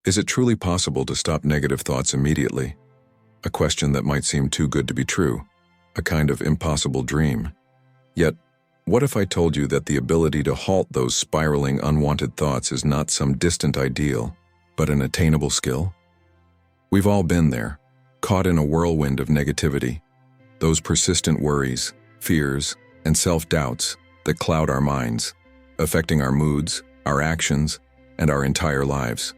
Is it truly possible to stop negative thoughts immediately? A question that might seem too good to be true, a kind of impossible dream. Yet, what if I told you that the ability to halt those spiraling unwanted thoughts is not some distant ideal, but an attainable skill? We've all been there, caught in a whirlwind of negativity, those persistent worries, fears, and self-doubts that cloud our minds, affecting our moods, our actions, and our entire lives.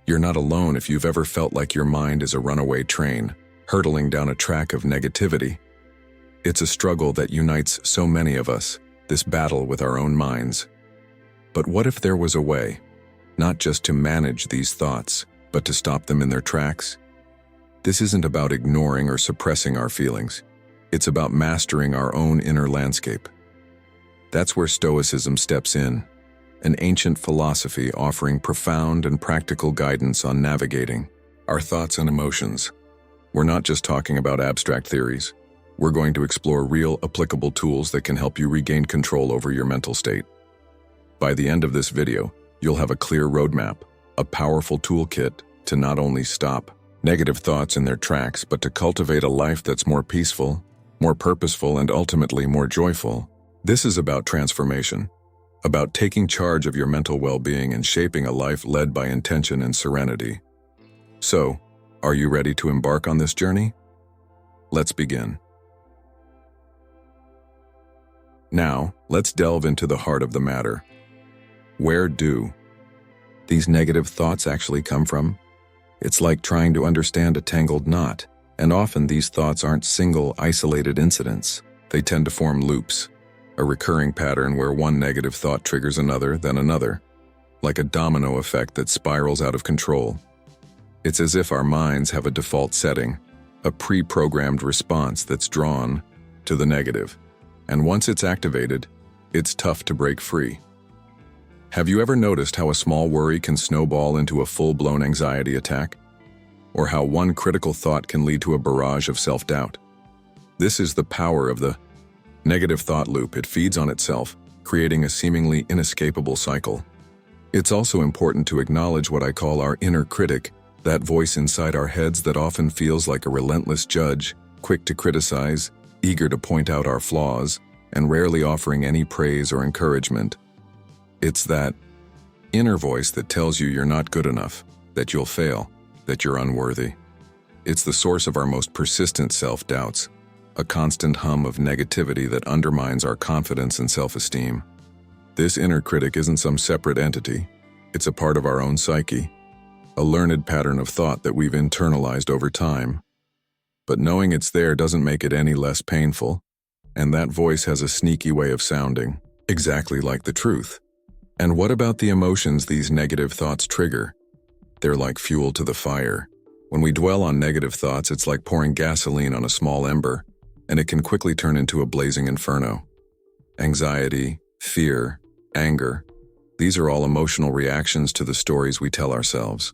You're not alone if you've ever felt like your mind is a runaway train, hurtling down a track of negativity. It's a struggle that unites so many of us, this battle with our own minds. But what if there was a way, not just to manage these thoughts, but to stop them in their tracks? This isn't about ignoring or suppressing our feelings. It's about mastering our own inner landscape. That's where Stoicism steps in, an ancient philosophy offering profound and practical guidance on navigating our thoughts and emotions. We're not just talking about abstract theories. We're going to explore real, applicable tools that can help you regain control over your mental state. By the end of this video, you'll have a clear roadmap, a powerful toolkit to not only stop negative thoughts in their tracks, but to cultivate a life that's more peaceful, more purposeful, and ultimately more joyful. This is about transformation, about taking charge of your mental well-being and shaping a life led by intention and serenity. So, are you ready to embark on this journey? Let's begin. Now, let's delve into the heart of the matter. Where do these negative thoughts actually come from? It's like trying to understand a tangled knot, and often these thoughts aren't single, isolated incidents. They tend to form loops, a recurring pattern where one negative thought triggers another, then another, like a domino effect that spirals out of control. It's as if our minds have a default setting, a pre-programmed response that's drawn to the negative. And once it's activated, it's tough to break free. Have you ever noticed how a small worry can snowball into a full-blown anxiety attack? Or how one critical thought can lead to a barrage of self-doubt? This is the power of the negative thought loop. It feeds on itself, creating a seemingly inescapable cycle. It's also important to acknowledge what I call our inner critic, that voice inside our heads that often feels like a relentless judge, quick to criticize, eager to point out our flaws, and rarely offering any praise or encouragement. It's that inner voice that tells you you're not good enough, that you'll fail, that you're unworthy. It's the source of our most persistent self-doubts, a constant hum of negativity that undermines our confidence and self-esteem. This inner critic isn't some separate entity. It's a part of our own psyche, a learned pattern of thought that we've internalized over time. But knowing it's there doesn't make it any less painful, and that voice has a sneaky way of sounding, exactly like the truth. And what about the emotions these negative thoughts trigger? They're like fuel to the fire. When we dwell on negative thoughts, it's like pouring gasoline on a small ember, and it can quickly turn into a blazing inferno. Anxiety, fear, anger, these are all emotional reactions to the stories we tell ourselves.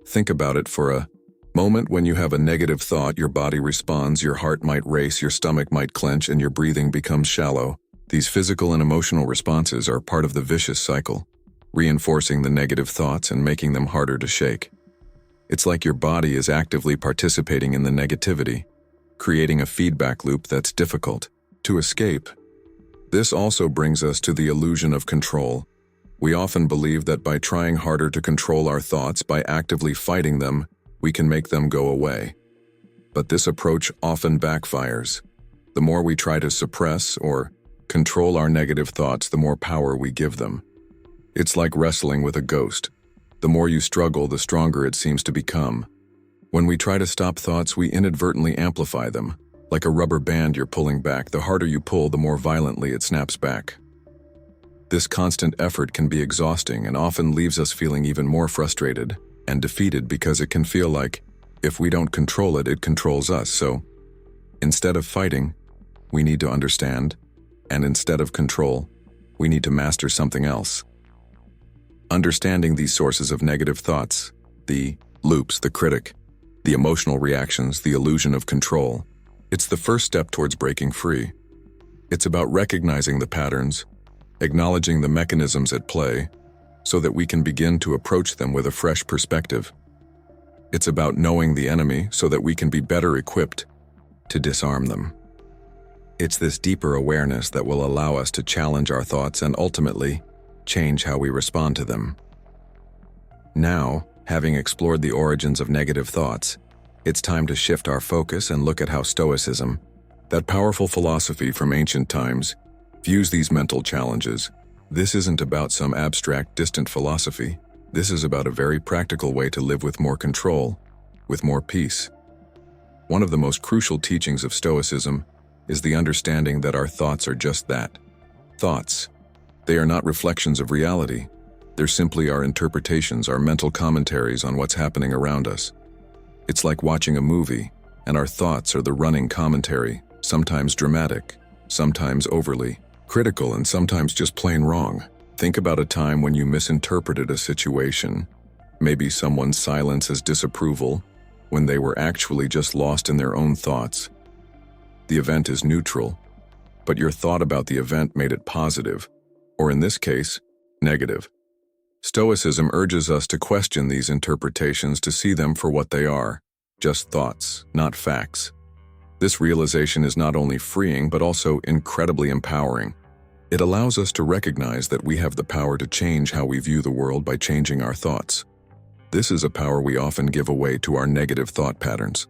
Think about it for a moment. When you have a negative thought, your body responds, your heart might race, your stomach might clench, and your breathing becomes shallow. These physical and emotional responses are part of the vicious cycle, reinforcing the negative thoughts and making them harder to shake. It's like your body is actively participating in the negativity, creating a feedback loop that's difficult to escape. This also brings us to the illusion of control. We often believe that by trying harder to control our thoughts, by actively fighting them, we can make them go away. But this approach often backfires. The more we try to suppress or control our negative thoughts, the more power we give them. It's like wrestling with a ghost. The more you struggle, the stronger it seems to become. When we try to stop thoughts, we inadvertently amplify them. Like a rubber band you're pulling back, the harder you pull, the more violently it snaps back. This constant effort can be exhausting and often leaves us feeling even more frustrated and defeated, because it can feel like if we don't control it, it controls us. So instead of fighting, we need to understand, and instead of control, we need to master something else. Understanding these sources of negative thoughts, the loops, the critic, the emotional reactions, the illusion of control, it's the first step towards breaking free. It's about recognizing the patterns, acknowledging the mechanisms at play, so that we can begin to approach them with a fresh perspective. It's about knowing the enemy so that we can be better equipped to disarm them. It's this deeper awareness that will allow us to challenge our thoughts and ultimately change how we respond to them. Now, having explored the origins of negative thoughts, it's time to shift our focus and look at how Stoicism, that powerful philosophy from ancient times, views these mental challenges. This isn't about some abstract, distant philosophy. This is about a very practical way to live with more control, with more peace. One of the most crucial teachings of Stoicism is the understanding that our thoughts are just that. Thoughts. They are not reflections of reality. They're simply our interpretations, our mental commentaries on what's happening around us. It's like watching a movie, and our thoughts are the running commentary, sometimes dramatic, sometimes overly critical, and sometimes just plain wrong. Think about a time when you misinterpreted a situation, maybe someone's silence as disapproval, when they were actually just lost in their own thoughts. The event is neutral, but your thought about the event made it positive, or in this case, negative. Stoicism urges us to question these interpretations, to see them for what they are, just thoughts, not facts. This realization is not only freeing but also incredibly empowering. It allows us to recognize that we have the power to change how we view the world by changing our thoughts. This is a power we often give away to our negative thought patterns.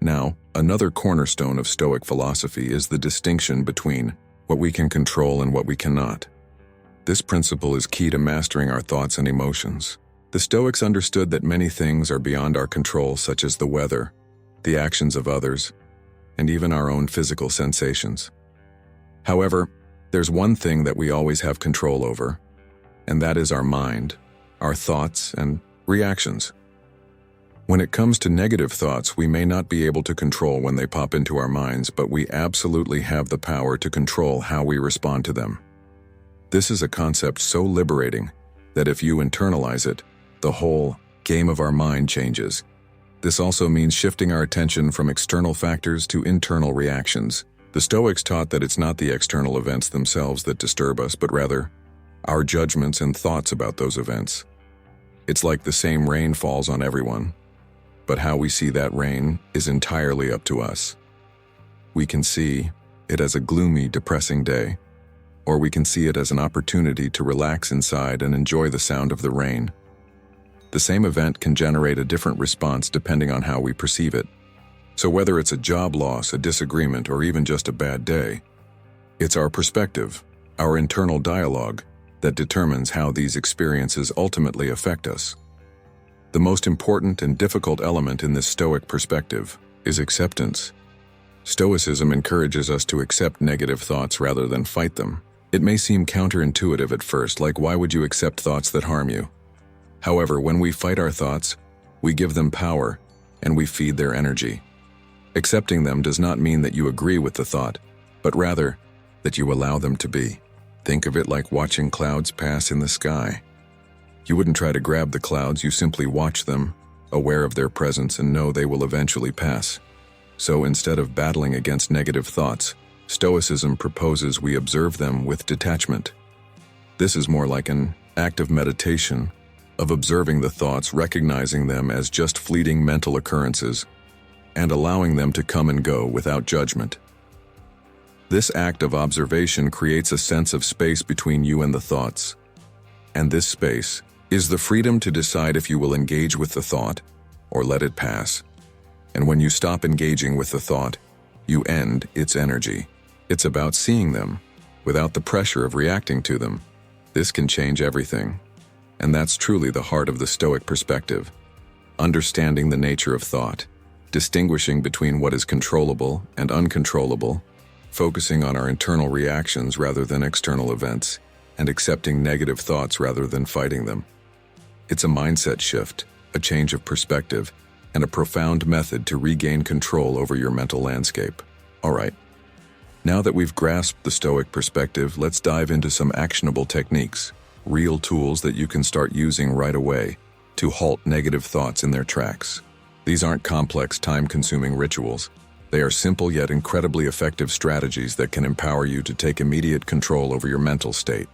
Now, another cornerstone of Stoic philosophy is the distinction between what we can control and what we cannot. This principle is key to mastering our thoughts and emotions. The Stoics understood that many things are beyond our control, such as the weather, the actions of others, and even our own physical sensations. However, there's one thing that we always have control over, and that is our mind, our thoughts, and reactions. When it comes to negative thoughts, we may not be able to control when they pop into our minds, but we absolutely have the power to control how we respond to them. This is a concept so liberating that if you internalize it, the whole game of our mind changes. This also means shifting our attention from external factors to internal reactions. The Stoics taught that it's not the external events themselves that disturb us, but rather our judgments and thoughts about those events. It's like the same rain falls on everyone, but how we see that rain is entirely up to us. We can see it as a gloomy, depressing day, or we can see it as an opportunity to relax inside and enjoy the sound of the rain. The same event can generate a different response depending on how we perceive it. So whether it's a job loss, a disagreement, or even just a bad day, it's our perspective, our internal dialogue, that determines how these experiences ultimately affect us. The most important and difficult element in this Stoic perspective is acceptance. Stoicism encourages us to accept negative thoughts rather than fight them. It may seem counterintuitive at first, like why would you accept thoughts that harm you? However, when we fight our thoughts, we give them power and we feed their energy. Accepting them does not mean that you agree with the thought, but rather that you allow them to be. Think of it like watching clouds pass in the sky. You wouldn't try to grab the clouds, you simply watch them, aware of their presence, and know they will eventually pass. So instead of battling against negative thoughts, Stoicism proposes we observe them with detachment. This is more like an act of meditation, of observing the thoughts, recognizing them as just fleeting mental occurrences, and allowing them to come and go without judgment. This act of observation creates a sense of space between you and the thoughts. And this space is the freedom to decide if you will engage with the thought or let it pass. And when you stop engaging with the thought, you end its energy. It's about seeing them without the pressure of reacting to them. This can change everything. And that's truly the heart of the Stoic perspective. Understanding the nature of thought, distinguishing between what is controllable and uncontrollable, focusing on our internal reactions rather than external events, and accepting negative thoughts rather than fighting them. It's a mindset shift, a change of perspective, and a profound method to regain control over your mental landscape. All right. Now that we've grasped the Stoic perspective, let's dive into some actionable techniques, real tools that you can start using right away to halt negative thoughts in their tracks. These aren't complex, time-consuming rituals. They are simple yet incredibly effective strategies that can empower you to take immediate control over your mental state.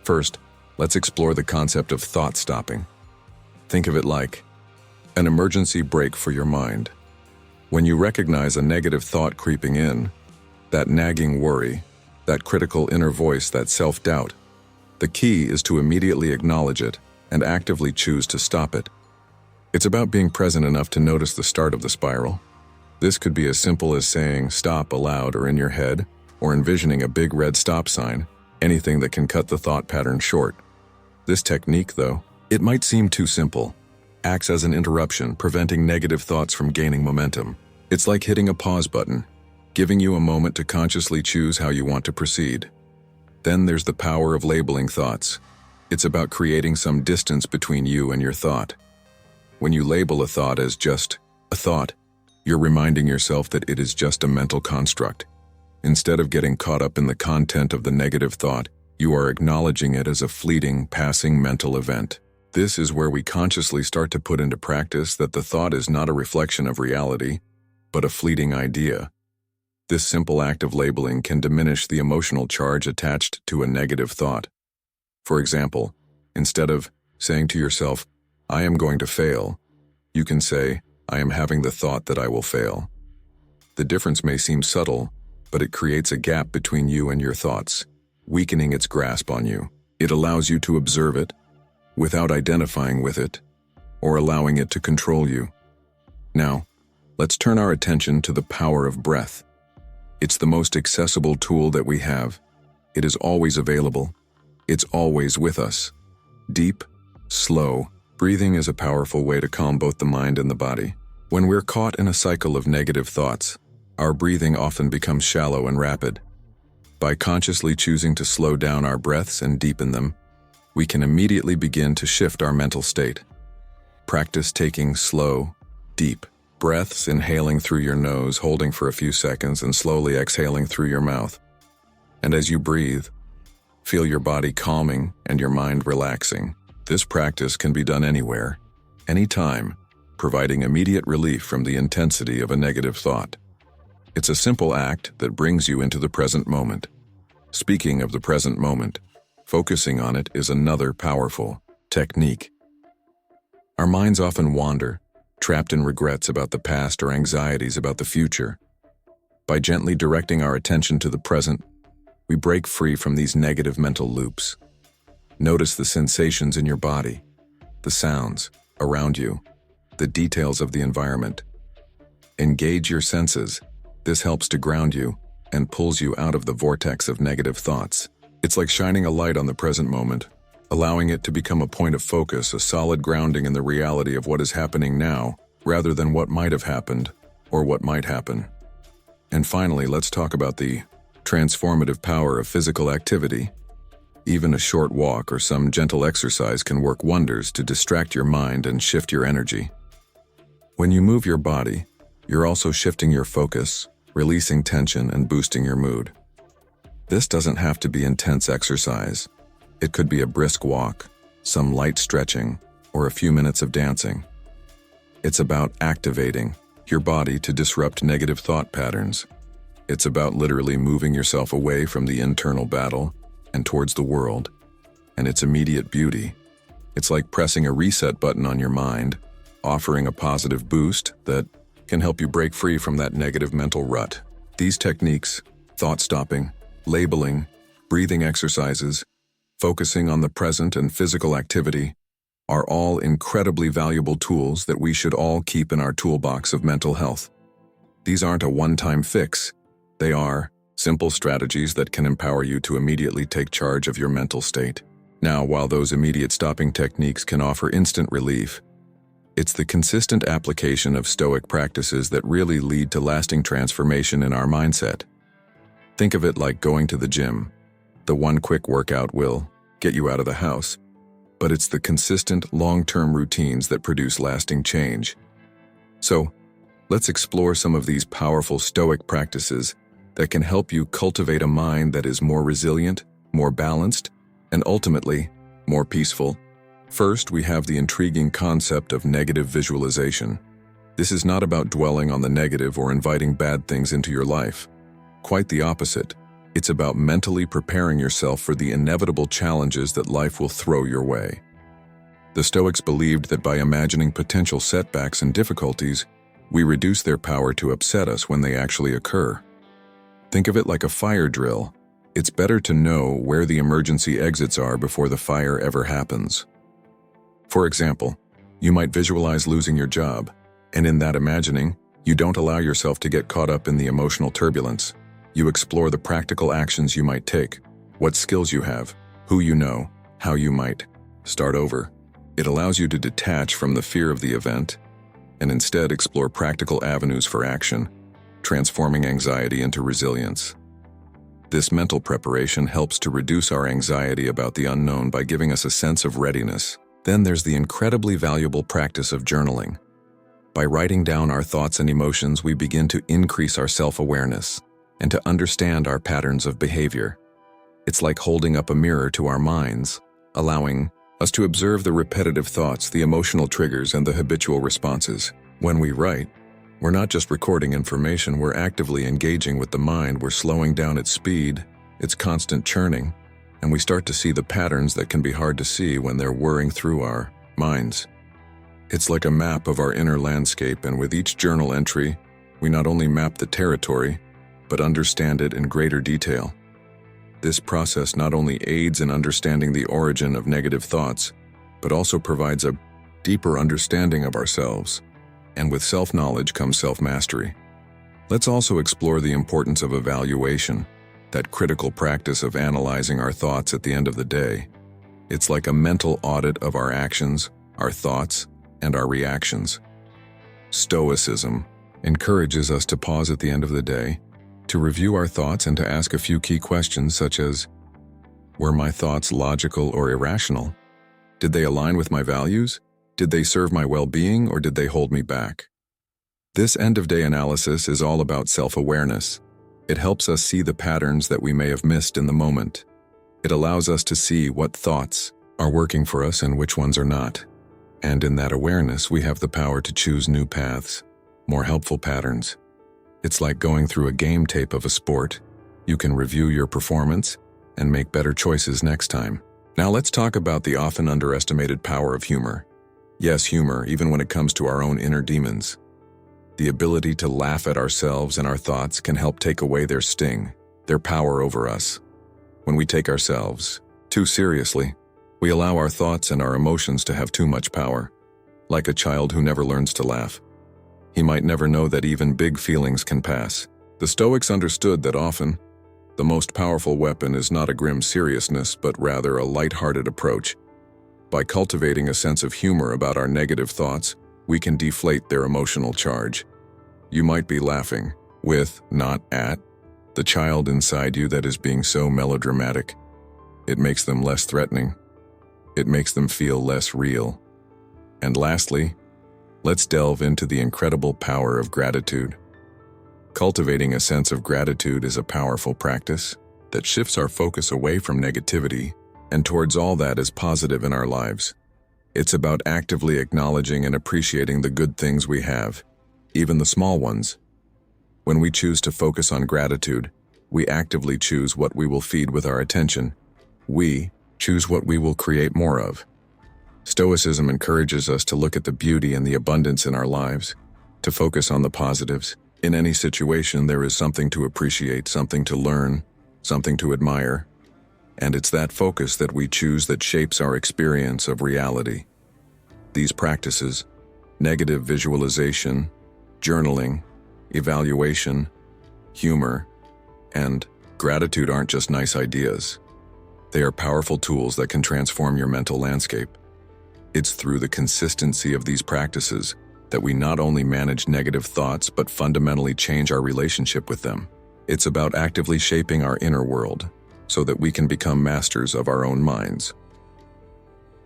First, let's explore the concept of thought stopping. Think of it like an emergency brake for your mind. When you recognize a negative thought creeping in, that nagging worry, that critical inner voice, that self-doubt, the key is to immediately acknowledge it and actively choose to stop it. It's about being present enough to notice the start of the spiral. This could be as simple as saying stop aloud or in your head, or envisioning a big red stop sign, anything that can cut the thought pattern short. This technique, though, it might seem too simple, acts as an interruption, preventing negative thoughts from gaining momentum. It's like hitting a pause button, giving you a moment to consciously choose how you want to proceed. Then there's the power of labeling thoughts. It's about creating some distance between you and your thought. When you label a thought as just a thought, you're reminding yourself that it is just a mental construct. Instead of getting caught up in the content of the negative thought, you are acknowledging it as a fleeting, passing mental event. This is where we consciously start to put into practice that the thought is not a reflection of reality, but a fleeting idea. This simple act of labeling can diminish the emotional charge attached to a negative thought. For example, instead of saying to yourself, "I am going to fail," you can say, "I am having the thought that I will fail." The difference may seem subtle, but it creates a gap between you and your thoughts, weakening its grasp on you. It allows you to observe it, without identifying with it, or allowing it to control you. Now, let's turn our attention to the power of breath. It's the most accessible tool that we have. It is always available. It's always with us. Deep, slow, breathing is a powerful way to calm both the mind and the body. When we're caught in a cycle of negative thoughts, our breathing often becomes shallow and rapid. By consciously choosing to slow down our breaths and deepen them, we can immediately begin to shift our mental state. Practice taking slow, deep breaths, inhaling through your nose, holding for a few seconds, and slowly exhaling through your mouth. And as you breathe, feel your body calming and your mind relaxing. This practice can be done anywhere, anytime, providing immediate relief from the intensity of a negative thought. It's a simple act that brings you into the present moment. Speaking of the present moment, focusing on it is another powerful technique. Our minds often wander, trapped in regrets about the past or anxieties about the future. By gently directing our attention to the present, we break free from these negative mental loops. Notice the sensations in your body, the sounds around you, the details of the environment. Engage your senses. This helps to ground you and pulls you out of the vortex of negative thoughts. It's like shining a light on the present moment, allowing it to become a point of focus, a solid grounding in the reality of what is happening now, rather than what might have happened or what might happen. And finally, let's talk about the transformative power of physical activity. Even a short walk or some gentle exercise can work wonders to distract your mind and shift your energy. When you move your body, you're also shifting your focus, releasing tension and boosting your mood. This doesn't have to be intense exercise. It could be a brisk walk, some light stretching, or a few minutes of dancing. It's about activating your body to disrupt negative thought patterns. It's about literally moving yourself away from the internal battle and towards the world and its immediate beauty. It's like pressing a reset button on your mind, offering a positive boost that can help you break free from that negative mental rut. These techniques, thought stopping, labeling, breathing exercises, focusing on the present and physical activity, are all incredibly valuable tools that we should all keep in our toolbox of mental health. These aren't a one-time fix. They are simple strategies that can empower you to immediately take charge of your mental state. Now, while those immediate stopping techniques can offer instant relief, it's the consistent application of Stoic practices that really lead to lasting transformation in our mindset. Think of it like going to the gym. The one quick workout will get you out of the house, but it's the consistent, long-term routines that produce lasting change. So, let's explore some of these powerful Stoic practices that can help you cultivate a mind that is more resilient, more balanced, and ultimately, more peaceful. First, we have the intriguing concept of negative visualization. This is not about dwelling on the negative or inviting bad things into your life. Quite the opposite. It's about mentally preparing yourself for the inevitable challenges that life will throw your way. The Stoics believed that by imagining potential setbacks and difficulties, we reduce their power to upset us when they actually occur. Think of it like a fire drill. It's better to know where the emergency exits are before the fire ever happens. For example, you might visualize losing your job, and in that imagining, you don't allow yourself to get caught up in the emotional turbulence. You explore the practical actions you might take, what skills you have, who you know, how you might start over. It allows you to detach from the fear of the event and instead explore practical avenues for action, transforming anxiety into resilience. This mental preparation helps to reduce our anxiety about the unknown by giving us a sense of readiness. Then there's the incredibly valuable practice of journaling. By writing down our thoughts and emotions, we begin to increase our self-awareness and to understand our patterns of behavior. It's like holding up a mirror to our minds, allowing us to observe the repetitive thoughts, the emotional triggers, and the habitual responses. When we write, we're not just recording information, we're actively engaging with the mind. We're slowing down its speed, its constant churning, and we start to see the patterns that can be hard to see when they're whirring through our minds. It's like a map of our inner landscape, and with each journal entry, we not only map the territory, but understand it in greater detail. This process not only aids in understanding the origin of negative thoughts, but also provides a deeper understanding of ourselves. And with self-knowledge comes self-mastery. Let's also explore the importance of evaluation, that critical practice of analyzing our thoughts at the end of the day. It's like a mental audit of our actions, our thoughts, and our reactions. Stoicism encourages us to pause at the end of the day, to review our thoughts and to ask a few key questions such as, were my thoughts logical or irrational? Did they align with my values? Did they serve my well-being, or did they hold me back? This end-of-day analysis is all about self-awareness. It helps us see the patterns that we may have missed in the moment. It allows us to see what thoughts are working for us and which ones are not. And in that awareness, we have the power to choose new paths, more helpful patterns. It's like going through a game tape of a sport. You can review your performance and make better choices next time. Now let's talk about the often underestimated power of humor. Yes, humor, even when it comes to our own inner demons. The ability to laugh at ourselves and our thoughts can help take away their sting, their power over us. When we take ourselves too seriously, we allow our thoughts and our emotions to have too much power. Like a child who never learns to laugh, he might never know that even big feelings can pass. The Stoics understood that often, the most powerful weapon is not a grim seriousness, but rather a light-hearted approach. By cultivating a sense of humor about our negative thoughts, we can deflate their emotional charge. You might be laughing with, not at, the child inside you that is being so melodramatic. It makes them less threatening. It makes them feel less real. And lastly, let's delve into the incredible power of gratitude. Cultivating a sense of gratitude is a powerful practice that shifts our focus away from negativity and towards all that is positive in our lives. It's about actively acknowledging and appreciating the good things we have, even the small ones. When we choose to focus on gratitude, we actively choose what we will feed with our attention. We choose what we will create more of. Stoicism encourages us to look at the beauty and the abundance in our lives, to focus on the positives. In any situation, there is something to appreciate, something to learn, something to admire. And it's that focus that we choose that shapes our experience of reality. These practices, negative visualization, journaling, evaluation, humor, and gratitude aren't just nice ideas. They are powerful tools that can transform your mental landscape. It's through the consistency of these practices that we not only manage negative thoughts but fundamentally change our relationship with them. It's about actively shaping our inner world so that we can become masters of our own minds.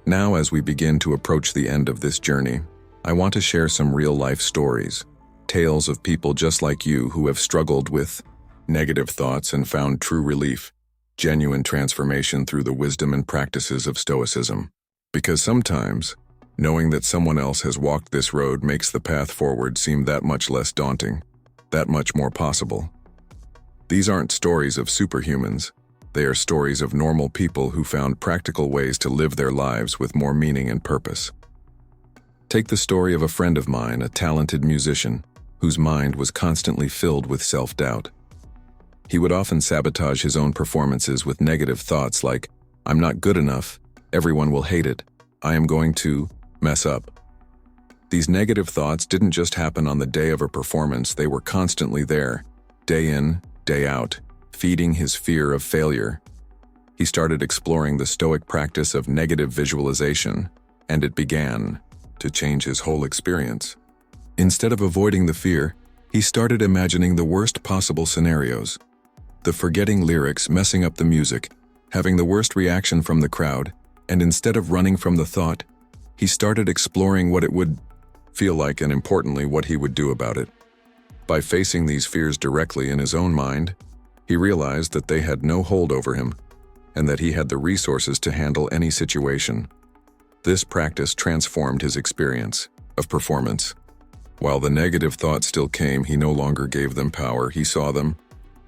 Now, as we begin to approach the end of this journey, I want to share some real-life stories, tales of people just like you who have struggled with negative thoughts and found true relief, genuine transformation through the wisdom and practices of Stoicism. Because sometimes, knowing that someone else has walked this road makes the path forward seem that much less daunting, that much more possible. These aren't stories of superhumans. They are stories of normal people who found practical ways to live their lives with more meaning and purpose. Take the story of a friend of mine, a talented musician, whose mind was constantly filled with self-doubt. He would often sabotage his own performances with negative thoughts like, "I'm not good enough, everyone will hate it, I am going to mess up." These negative thoughts didn't just happen on the day of a performance, they were constantly there, day in, day out, feeding his fear of failure. He started exploring the Stoic practice of negative visualization, and it began to change his whole experience. Instead of avoiding the fear, he started imagining the worst possible scenarios. The forgetting lyrics, messing up the music, having the worst reaction from the crowd, and instead of running from the thought, he started exploring what it would feel like and, importantly, what he would do about it. By facing these fears directly in his own mind, he realized that they had no hold over him and that he had the resources to handle any situation. This practice transformed his experience of performance. While the negative thoughts still came, he no longer gave them power. He saw them,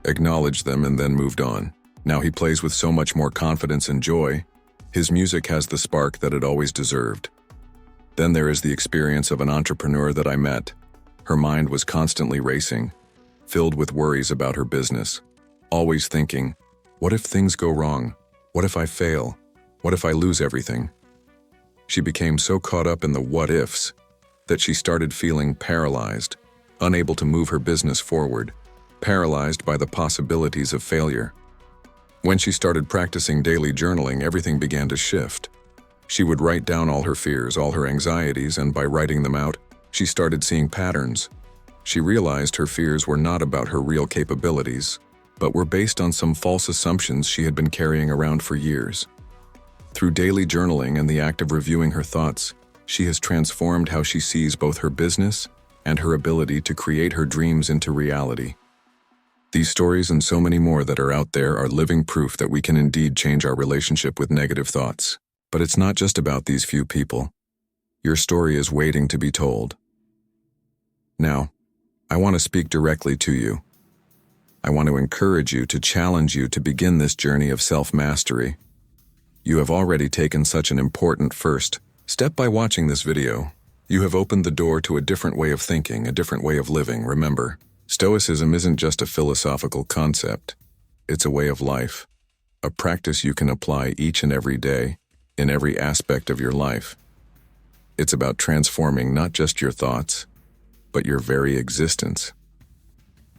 acknowledged them, and then moved on. Now he plays with so much more confidence and joy. His music has the spark that it always deserved. Then there is the experience of an entrepreneur that I met. Her mind was constantly racing, filled with worries about her business, always thinking, what if things go wrong? What if I fail? What if I lose everything? She became so caught up in the what-ifs that she started feeling paralyzed, unable to move her business forward, paralyzed by the possibilities of failure. When she started practicing daily journaling, everything began to shift. She would write down all her fears, all her anxieties, and by writing them out, she started seeing patterns. She realized her fears were not about her real capabilities, but were based on some false assumptions she had been carrying around for years. Through daily journaling and the act of reviewing her thoughts, she has transformed how she sees both her business and her ability to create her dreams into reality. These stories and so many more that are out there are living proof that we can indeed change our relationship with negative thoughts. But it's not just about these few people. Your story is waiting to be told. Now, I want to speak directly to you. I want to encourage you, to challenge you to begin this journey of self-mastery. You have already taken such an important first step by watching this video. You have opened the door to a different way of thinking, a different way of living. Remember, Stoicism isn't just a philosophical concept. It's a way of life, a practice you can apply each and every day, in every aspect of your life. It's about transforming not just your thoughts, but your very existence.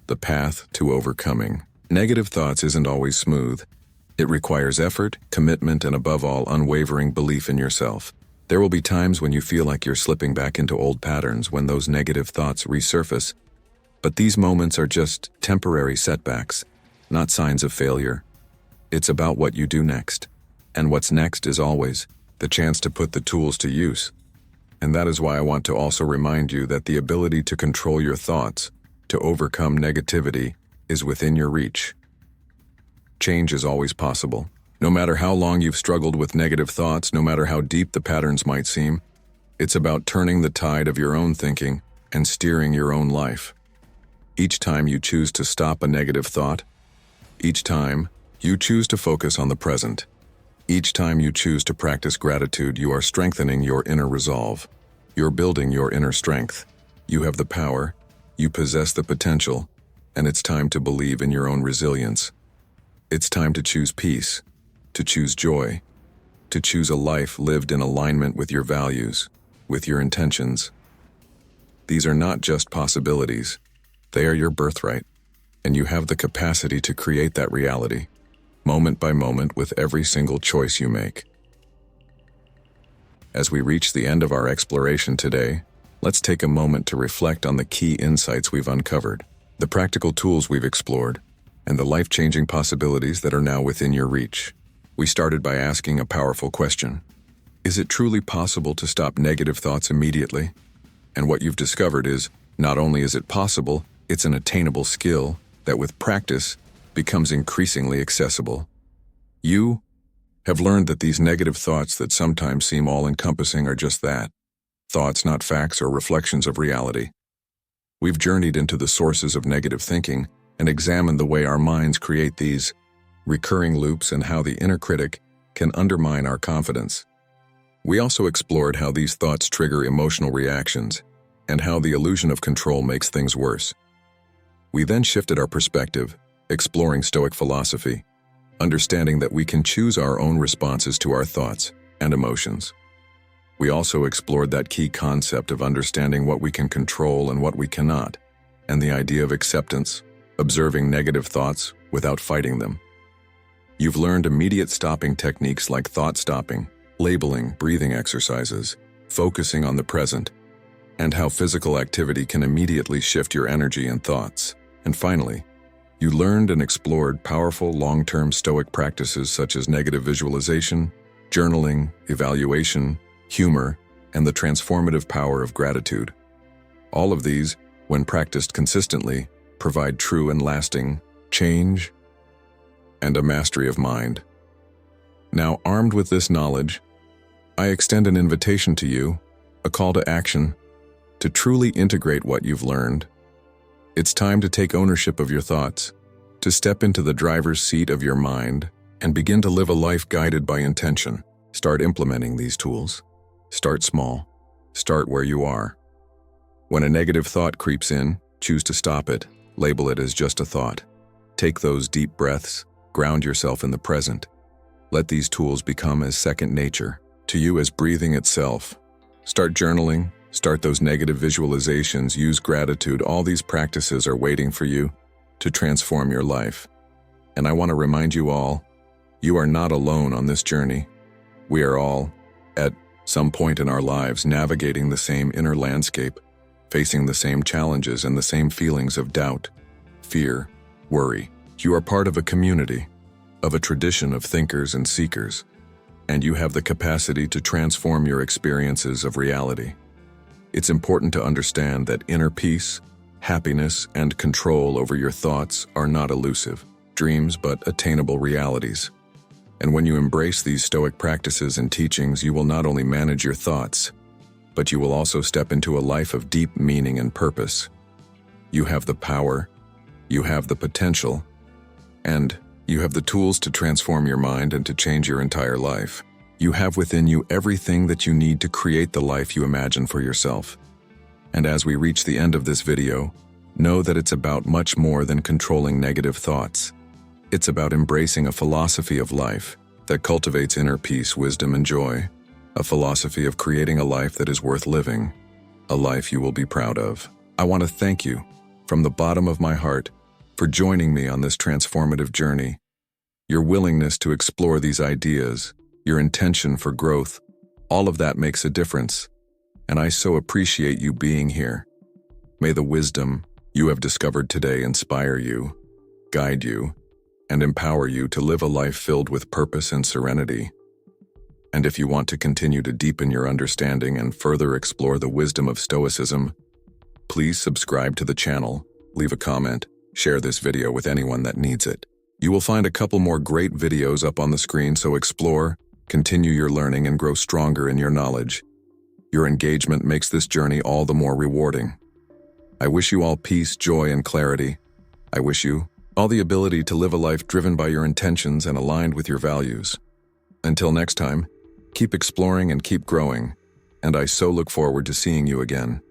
The path to overcoming negative thoughts isn't always smooth. It requires effort, commitment, and above all, unwavering belief in yourself. There will be times when you feel like you're slipping back into old patterns, when those negative thoughts resurface. But these moments are just temporary setbacks, not signs of failure. It's about what you do next. And what's next is always the chance to put the tools to use. And that is why I want to also remind you that the ability to control your thoughts, to overcome negativity, is within your reach. Change is always possible. No matter how long you've struggled with negative thoughts, no matter how deep the patterns might seem, it's about turning the tide of your own thinking and steering your own life. Each time you choose to stop a negative thought, each time you choose to focus on the present, each time you choose to practice gratitude, you are strengthening your inner resolve. You're building your inner strength. You have the power, you possess the potential, and it's time to believe in your own resilience. It's time to choose peace, to choose joy, to choose a life lived in alignment with your values, with your intentions. These are not just possibilities. They are your birthright, and you have the capacity to create that reality, moment by moment, with every single choice you make. As we reach the end of our exploration today, let's take a moment to reflect on the key insights we've uncovered, the practical tools we've explored, and the life-changing possibilities that are now within your reach. We started by asking a powerful question. Is it truly possible to stop negative thoughts immediately? And what you've discovered is, not only is it possible, it's an attainable skill that with practice becomes increasingly accessible. You have learned that these negative thoughts that sometimes seem all-encompassing are just that, thoughts, not facts or reflections of reality. We've journeyed into the sources of negative thinking and examined the way our minds create these recurring loops and how the inner critic can undermine our confidence. We also explored how these thoughts trigger emotional reactions and how the illusion of control makes things worse. We then shifted our perspective, exploring Stoic philosophy, understanding that we can choose our own responses to our thoughts and emotions. We also explored that key concept of understanding what we can control and what we cannot, and the idea of acceptance, observing negative thoughts without fighting them. You've learned immediate stopping techniques like thought stopping, labeling, breathing exercises, focusing on the present, and how physical activity can immediately shift your energy and thoughts. And finally, you learned and explored powerful long-term Stoic practices such as negative visualization, journaling, evaluation, humor, and the transformative power of gratitude. All of these, when practiced consistently, provide true and lasting change and a mastery of mind. Now, armed with this knowledge, I extend an invitation to you, a call to action, to truly integrate what you've learned. It's time to take ownership of your thoughts, to step into the driver's seat of your mind, and begin to live a life guided by intention. Start implementing these tools. Start small. Start where you are. When a negative thought creeps in, choose to stop it. Label it as just a thought. Take those deep breaths. Ground yourself in the present. Let these tools become as second nature to you as breathing itself. Start journaling. Start those negative visualizations. Use gratitude. All these practices are waiting for you to transform your life. And I want to remind you all, you are not alone on this journey. We are all, at some point in our lives, navigating the same inner landscape, facing the same challenges and the same feelings of doubt, fear, worry. You are part of a community, of a tradition of thinkers and seekers, and you have the capacity to transform your experiences of reality. It's important to understand that inner peace, happiness, and control over your thoughts are not elusive dreams but attainable realities. And when you embrace these Stoic practices and teachings, you will not only manage your thoughts, but you will also step into a life of deep meaning and purpose. You have the power, you have the potential, and you have the tools to transform your mind and to change your entire life. You have within you everything that you need to create the life you imagine for yourself. And as we reach the end of this video, know that it's about much more than controlling negative thoughts. It's about embracing a philosophy of life that cultivates inner peace, wisdom, and joy. A philosophy of creating a life that is worth living, a life you will be proud of. I want to thank you, from the bottom of my heart, for joining me on this transformative journey. Your willingness to explore these ideas, your intention for growth, all of that makes a difference, and I so appreciate you being here. May the wisdom you have discovered today inspire you, guide you, and empower you to live a life filled with purpose and serenity. And if you want to continue to deepen your understanding and further explore the wisdom of Stoicism, please subscribe to the channel, leave a comment, share this video with anyone that needs it. You will find a couple more great videos up on the screen, so explore, continue your learning, and grow stronger in your knowledge. Your engagement makes this journey all the more rewarding. I wish you all peace, joy, and clarity. I wish you all the ability to live a life driven by your intentions and aligned with your values. Until next time, keep exploring and keep growing, and I so look forward to seeing you again.